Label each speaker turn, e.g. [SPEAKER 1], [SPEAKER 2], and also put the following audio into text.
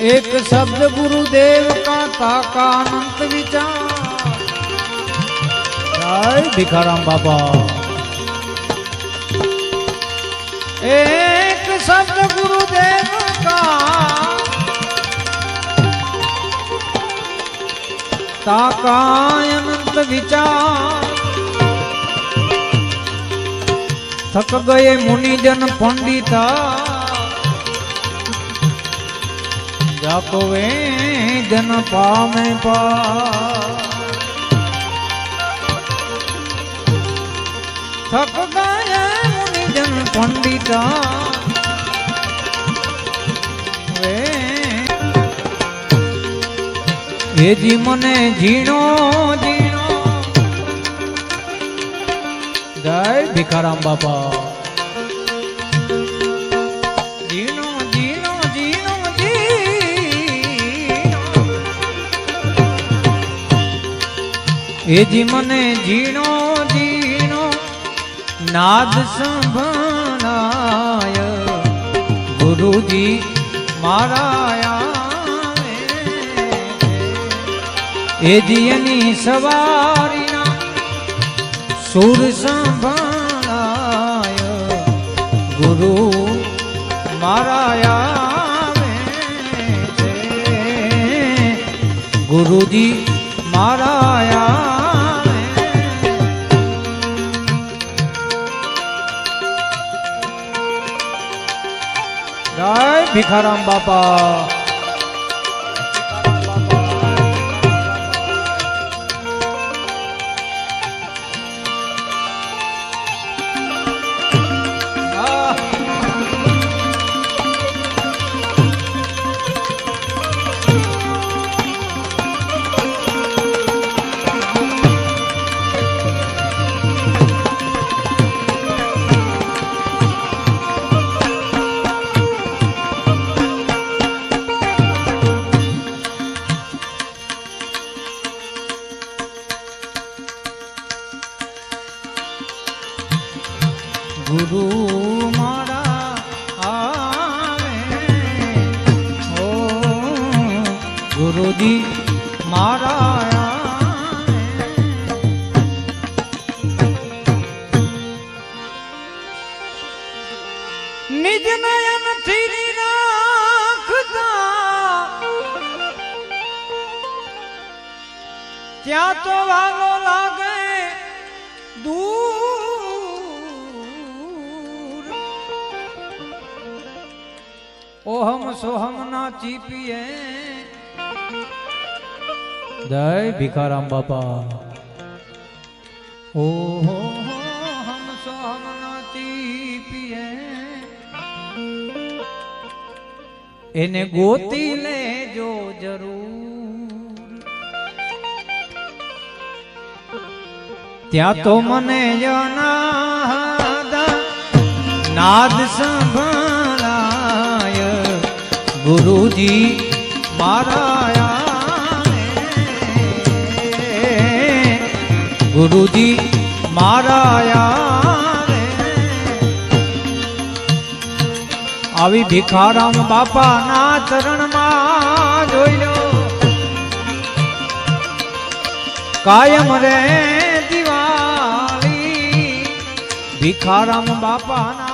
[SPEAKER 1] एक शब्द गुरुदेव का ताका अनंत विचार। जय भिखाराम बाबा। एक शब्द गुरुदेव का ताका अनंत विचार। थक गए मुनिजन पंडिता जाको वे जन पामे पा। थक गए मुनिजन पंडिता वे जी मने जीणो जीणो। जय भिखाराम बाबा। એ જી મને જીણો જીણો નાદ સંભળાય ગુરુજી મારા એ જી એની સવારીના સુર સંભળાય ગુરુ મારા ગુરુજી મારા जय भिखाराम बाबा। गुरु मारा आवे ओ गुरुजी मारा आवे। निज नयन थी राखता त्या तो वालो लागे दूर। ओहम सोहम ना चीपिए। जय भिखाराम बाबा। ओहो हम सोहम ना चीपिए एने गोती ले जो जरूर। त्या तो मने नाद संभळाय गुरुजी मारा गुरुजी मारा आवी भिखाराम बापा ना चरण में जोई लो कायम रे दिवाली। भिखाराम बापा ना